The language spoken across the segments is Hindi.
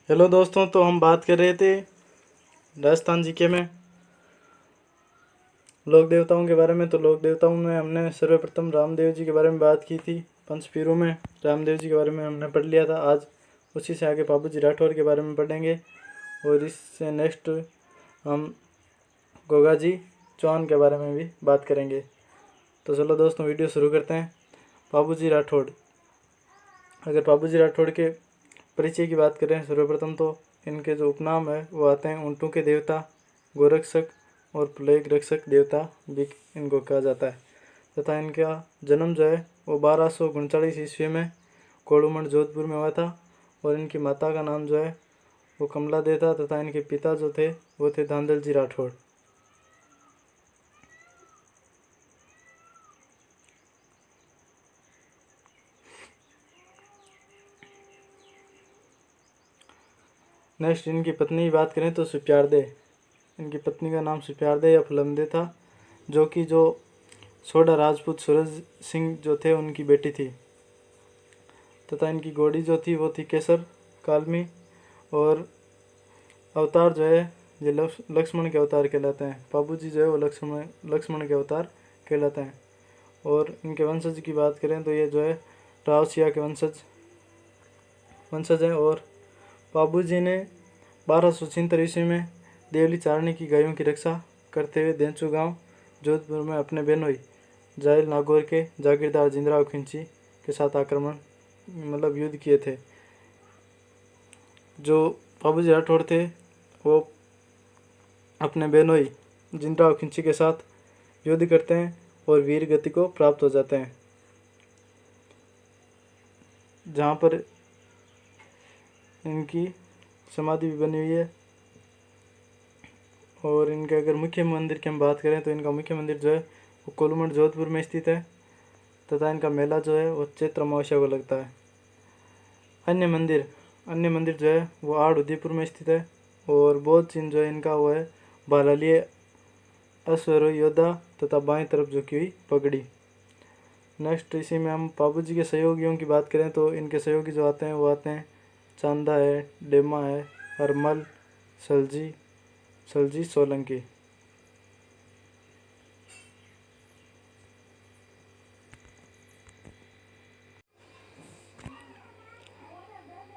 हेलो दोस्तों, तो हम बात कर रहे थे राजस्थान जीके में लोक देवताओं के बारे में। तो लोक देवताओं में हमने सर्वप्रथम रामदेव जी के बारे में बात की थी। पंचपीरों में रामदेव जी के बारे में हमने पढ़ लिया था। आज उसी से आगे बाबूजी राठौर के बारे में पढ़ेंगे और इससे नेक्स्ट हम गोगा जी चौहान के बारे में भी बात करेंगे। तो चलो दोस्तों, वीडियो शुरू करते हैं। बाबूजी राठौड़। अगर बाबूजी राठौड़ के परिचय की बात करें, सर्वप्रथम तो इनके जो उपनाम है वो आते हैं ऊँटों के देवता, गोरक्षक और प्लेग रक्षक देवता भी इनको कहा जाता है। तथा इनका जन्म जो है वो 1239 ईस्वी में कोड़ूमठ जोधपुर में हुआ था और इनकी माता का नाम जो है वो कमला दे था तथा इनके पिता जो थे वो थे धांधल जी राठौड़। नेक्स्ट इनकी पत्नी की बात करें तो सुप्यारदे। इनकी पत्नी का नाम सुप्यारदे या फुलमदे था, जो कि जो सोडा राजपूत सूरज सिंह जो थे उनकी बेटी थी। तथा इनकी घोड़ी जो थी वो थी केसर कालमी। और अवतार जो है ये लक्ष्मण के अवतार कहलाते हैं। बाबूजी जो है वो लक्ष्मण के अवतार कहलाते हैं। और इनके वंशज की बात करें तो ये जो है रावसिया के वंशज हैं। और बाबूजी ने 1276 ईस्वी में देवली चारणी की गायों की रक्षा करते हुए देंचू गांव जोधपुर में अपने बेनोई जायल नागौर के जागीरदार जिंदराव खिंची के साथ आक्रमण युद्ध किए थे। जो बाबूजी राठौड़ थे वो अपने बेनोई जिंदराव खिंची के साथ युद्ध करते हैं और वीर गति को प्राप्त हो जाते हैं, जहाँ पर इनकी समाधि भी बनी हुई है। और इनके अगर मुख्य मंदिर की हम बात करें तो इनका मुख्य मंदिर जो है वो कोलूमठ जोधपुर में स्थित है तथा इनका मेला जो है वो चैत्र अमावस्या को लगता है। अन्य मंदिर जो है वो आड़ उदयपुर में स्थित है। और बौद्ध चिन्ह जो है इनका वो है बालालिय अश्वरोही योद्धा तथा बाएं तरफ झुकी हुई पगड़ी। नेक्स्ट इसी में हम बाबूजी के सहयोगियों की बात करें तो इनके सहयोगी जो आते हैं वो आते हैं चांदा है, डेमा है, हरमल, सलजी सोलंकी।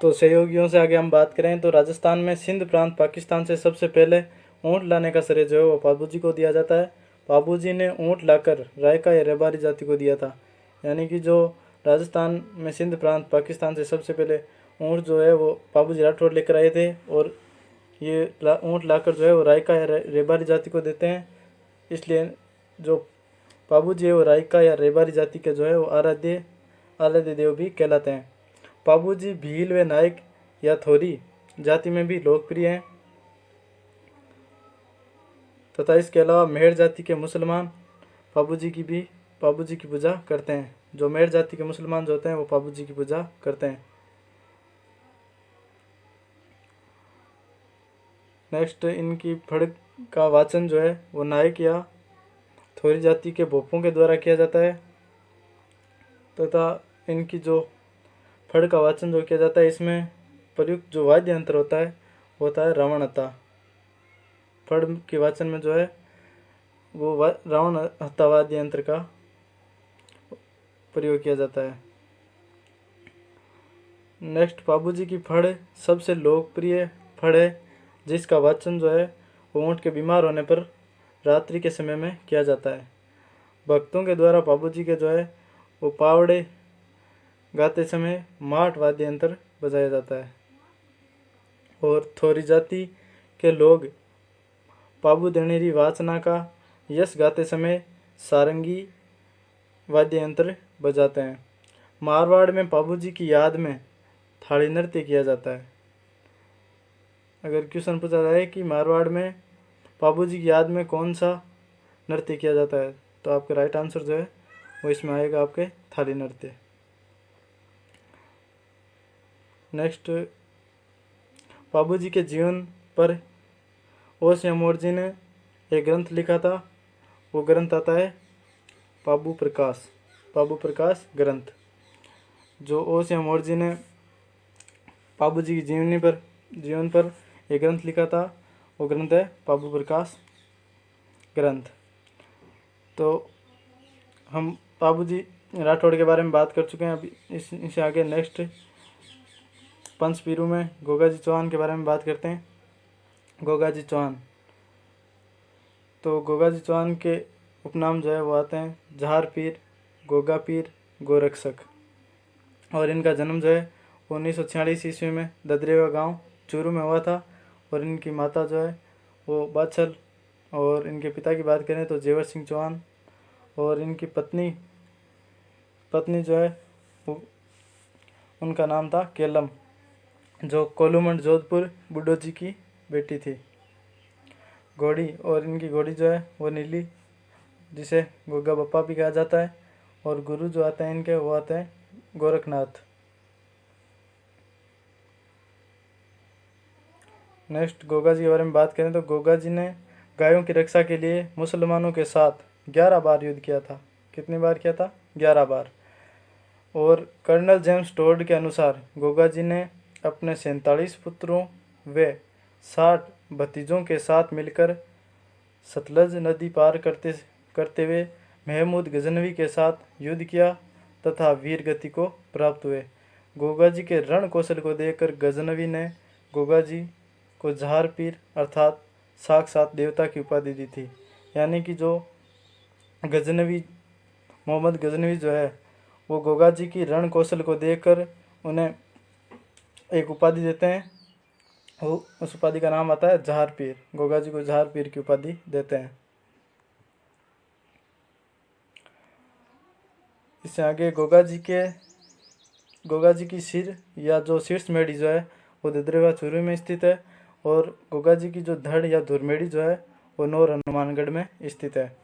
तो सहयोगियों से आगे हम बात करें तो राजस्थान में सिंध प्रांत पाकिस्तान से सबसे पहले ऊँट लाने का श्रेय जो है वो बाबूजी को दिया जाता है। बाबूजी ने ऊँट लाकर रायका या रेबारी जाति को दिया था। यानी कि जो राजस्थान में सिंध प्रांत पाकिस्तान से सबसे पहले ऊँट जो है वो बाबूजी राठौड़ लेकर आए थे और ये ऊँट लाकर जो है वो रायका या रेबारी जाति को देते हैं। इसलिए जो बाबूजी है वो रायका या रेबारी जाति के जो है वो आराध्य देव भी कहलाते हैं। बाबूजी भील व नायक या थोरी जाति में भी लोकप्रिय हैं तथा इसके अलावा मेहर जाति के मुसलमान बाबूजी की पूजा करते हैं। जो मेहर जाति के मुसलमान जो होते हैं वो बाबूजी की पूजा करते हैं। नेक्स्ट इनकी फड़ का वाचन जो है वो नायक या थोरी जाति के भोपों के द्वारा किया जाता है तथा इनकी जो फड़ का वाचन जो किया जाता है इसमें प्रयुक्त जो वाद्य यंत्र होता है रावण। फड़ के वाचन में जो है वो रावण हत्ता वाद्य यंत्र का प्रयोग किया जाता है। नेक्स्ट बाबूजी की फड़ सबसे लोकप्रिय फड़ है, जिसका वाचन जो है वो ऊँट के बीमार होने पर रात्रि के समय में किया जाता है। भक्तों के द्वारा बाबूजी के जो है वो पावड़े गाते समय माठ वाद्य यंत्र बजाया जाता है। और थोरी जाति के लोग पाबू दनेरी वाचना का यश गाते समय सारंगी वाद्य यंत्र बजाते हैं। मारवाड़ में बाबूजी की याद में थाली नृत्य किया जाता है। अगर क्वेश्चन पूछा जाए कि मारवाड़ में बाबूजी की याद में कौन सा नृत्य किया जाता है तो आपका राइट आंसर जो है वो इसमें आएगा आपके थाली नृत्य। नेक्स्ट बाबूजी के जीवन पर ओस अमोर जी ने एक ग्रंथ लिखा था। वो ग्रंथ आता है बाबू प्रकाश ग्रंथ। जो ओस अमोर जी ने बाबूजी की जीवनी पर जीवन पर एक ग्रंथ लिखा था, वो ग्रंथ है पाबू प्रकाश ग्रंथ। तो हम पाबू जी राठौड़ के बारे में बात कर चुके हैं। अभी इससे आगे नेक्स्ट पंच पीरू में गोगा जी चौहान के बारे में बात करते हैं। गोगा जी चौहान, तो गोगा जी चौहान के उपनाम जो है वो आते हैं जहार पीर, गोगा पीर, गोरक्षक। और इनका जन्म जो है 1946 ईस्वी में ददरेवा गांव चूरू में हुआ था। और इनकी माता जो है वो बाछल, और इनके पिता की बात करें तो जेवर सिंह चौहान। और इनकी पत्नी जो है वो उनका नाम था केलम, जो कोलूमंड जोधपुर बुड्ढो जी की बेटी थी। घोड़ी, और इनकी घोड़ी जो है वो नीली, जिसे गोगा बप्पा भी कहा जाता है। और गुरु जो आते हैं इनके वो आते हैं गोरखनाथ। नेक्स्ट गोगा जी के बारे में बात करें तो गोगा जी ने गायों की रक्षा के लिए मुसलमानों के साथ 11 बार युद्ध किया था। कितनी बार किया था? 11 बार। और कर्नल जेम्स टोड के अनुसार गोगा जी ने अपने 47 पुत्रों व 60 भतीजों के साथ मिलकर सतलज नदी पार करते हुए महमूद गजनवी के साथ युद्ध किया तथा वीर गति को प्राप्त हुए। गोगा जी के रण कौशल को देखकर गजनवी ने गोगा जी को जहार पीर अर्थात साक्षात देवता की उपाधि दी थी। यानी कि जो गजनवी, मोहम्मद गजनवी जो है वो गोगा जी की रण कौशल को देखकर उन्हें एक उपाधि देते हैं। वो उस उपाधि का नाम आता है जहार पीर। गोगा जी को जहार पीर की उपाधि देते हैं। इससे आगे गोगा जी की सिर या जो शीर्ष मेढ़ी जो है वो ददरेवा चूरू में स्थित है। और गोगा जी की जो धड़ या धुरमेढ़ी जो है वो नौर हनुमानगढ़ में स्थित है।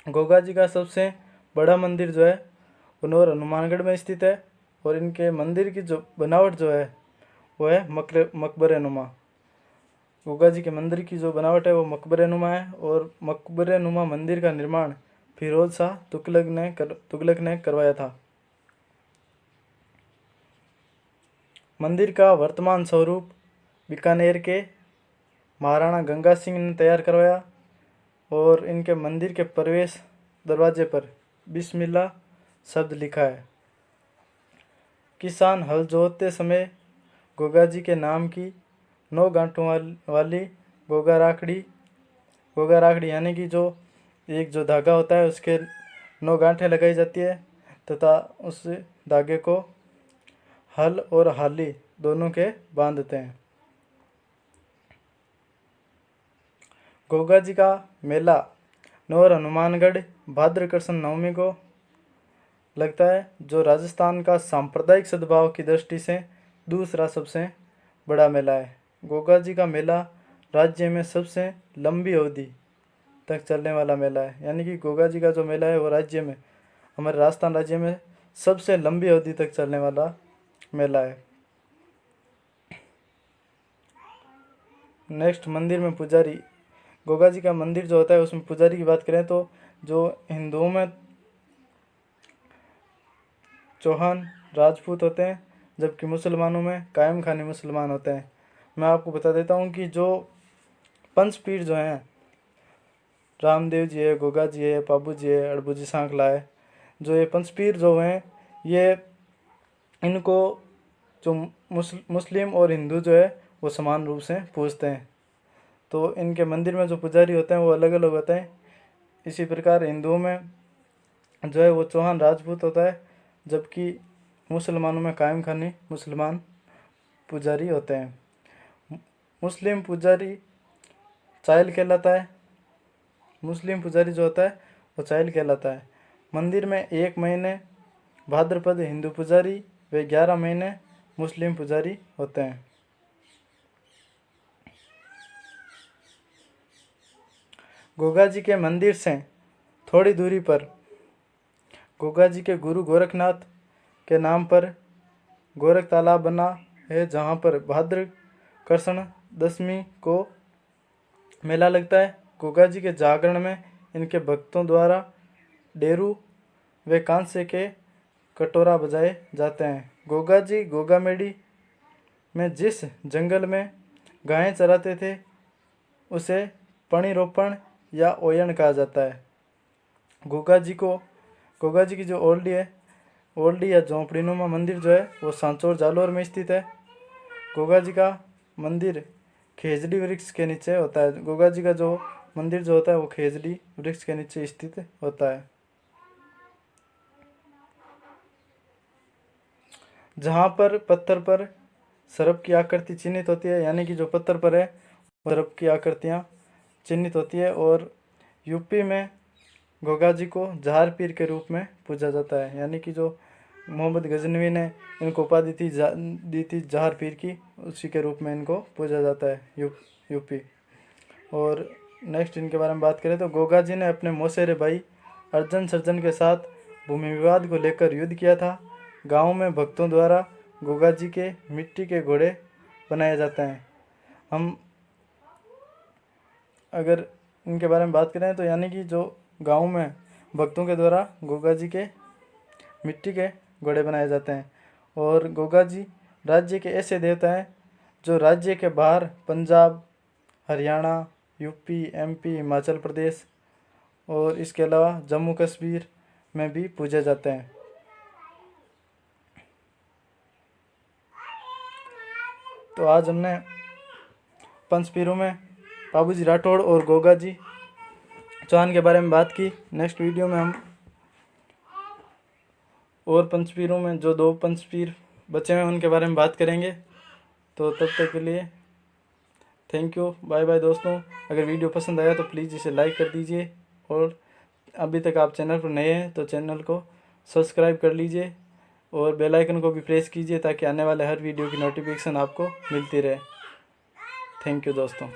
गोगा जी का सबसे बड़ा मंदिर जो है वो नौर हनुमानगढ़ में स्थित है। और इनके मंदिर की जो बनावट जो है वो है मकबरे नुमा। गोगा जी के मंदिर की जो बनावट है वो मकबरे नुमा है। और मकबरे नुमा मंदिर का निर्माण फिरोज शाह तुगलक ने करवाया था। मंदिर का वर्तमान स्वरूप बीकानेर के महाराणा गंगा सिंह ने तैयार करवाया। और इनके मंदिर के प्रवेश दरवाजे पर बिस्मिल्लाह शब्द लिखा है। किसान हल जोतते समय गोगा जी के नाम की 9 गांठों वाली गोगा राखड़ी यानी कि जो एक जो धागा होता है उसके 9 गांठें लगाई जाती है तथा उस धागे को हल और हाली दोनों के बांधते हैं। गोगा जी का मेला नौर हनुमानगढ़ भाद्र कृष्ण नवमी को लगता है, जो राजस्थान का सांप्रदायिक सद्भाव की दृष्टि से दूसरा सबसे बड़ा मेला है। गोगा जी का मेला राज्य में सबसे लंबी अवधि तक चलने वाला मेला है। यानी कि गोगा जी का जो मेला है वो राज्य में, हमारे राजस्थान राज्य में सबसे लंबी अवधि तक चलने वाला मेला है। नेक्स्ट मंदिर में पुजारी। गोगा जी का मंदिर जो होता है उसमें पुजारी की बात करें तो जो हिंदुओं में चौहान राजपूत होते हैं, जबकि मुसलमानों में कायम खानी मुसलमान होते हैं। मैं आपको बता देता हूँ कि जो पंच पीर जो हैं, रामदेव जी है, गोगा जी है, पाबू जी है, अड़बू जी सांकला है, जो ये पंच पीर जो हैं ये इनको जो मुस्लिम और हिंदू जो है वो समान रूप से पूजते हैं। तो इनके मंदिर में जो पुजारी होते हैं वो अलग अलग होते हैं। इसी प्रकार हिंदुओं में जो है वो चौहान राजपूत होता है, जबकि मुसलमानों में कायम खानी मुसलमान पुजारी होते हैं। मुस्लिम पुजारी चायल कहलाता है। मुस्लिम पुजारी जो होता है वो चायल कहलाता है। मंदिर में 1 महीने भाद्रपद हिंदू पुजारी व 11 महीने मुस्लिम पुजारी होते हैं। गोगा जी के मंदिर से थोड़ी दूरी पर गोगा जी के गुरु गोरखनाथ के नाम पर गोरख तालाब बना है, जहाँ पर भाद्र कृष्ण दशमी को मेला लगता है। गोगा जी के जागरण में इनके भक्तों द्वारा डेरू व कांसे के कटोरा बजाए जाते हैं। गोगा जी गोगा मेढ़ी में जिस जंगल में गायें चराते थे उसे पणिरोपण या ओयन कहा जाता है। गोगा जी की जो ओल्डी या झोंपड़ीनुमा मंदिर जो है वो सांचौर जालोर में स्थित है। गोगा जी का मंदिर खेजड़ी वृक्ष के नीचे होता है। गोगा जी का जो मंदिर जो होता है वो खेजड़ी वृक्ष के नीचे स्थित होता है। जहाँ पर पत्थर पर सर्प की आकृति चिन्हित होती है, यानी कि जो पत्थर पर है सर्प की आकृतियाँ चिन्हित होती है। और यूपी में गोगा जी को जहार पीर के रूप में पूजा जाता है, यानी कि जो मोहम्मद गजनवी ने इनको उपाधि दी थी जहार पीर की, उसी के रूप में इनको पूजा जाता है यूपी। और नेक्स्ट इनके बारे में बात करें तो गोगा जी ने अपने मौसेरे भाई अर्जन सर्जन के साथ भूमि विवाद को लेकर युद्ध किया था। गांव में भक्तों द्वारा गोगा जी के मिट्टी के घोड़े बनाए जाते हैं। हम अगर इनके बारे में बात करें तो यानी कि जो गांव में भक्तों के द्वारा गोगा जी के मिट्टी के घोड़े बनाए जाते हैं। और गोगा जी राज्य के ऐसे देवता हैं जो राज्य के बाहर पंजाब, हरियाणा, यूपी, एमपी, हिमाचल प्रदेश और इसके अलावा जम्मू कश्मीर में भी पूजे जाते हैं। तो आज हमने पंचपीरों में बाबूजी राठौड़ और गोगा जी चौहान के बारे में बात की। नेक्स्ट वीडियो में हम और पंचपीरों में जो 2 पंचपीर बचे हैं उनके बारे में बात करेंगे। तो तब तक के लिए थैंक यू, बाय बाय दोस्तों। अगर वीडियो पसंद आया तो प्लीज़ इसे लाइक कर दीजिए और अभी तक आप चैनल पर नए हैं तो चैनल को सब्सक्राइब कर लीजिए और बेल आइकन को भी प्रेस कीजिए ताकि आने वाले हर वीडियो की नोटिफिकेशन आपको मिलती रहे। थैंक यू दोस्तों।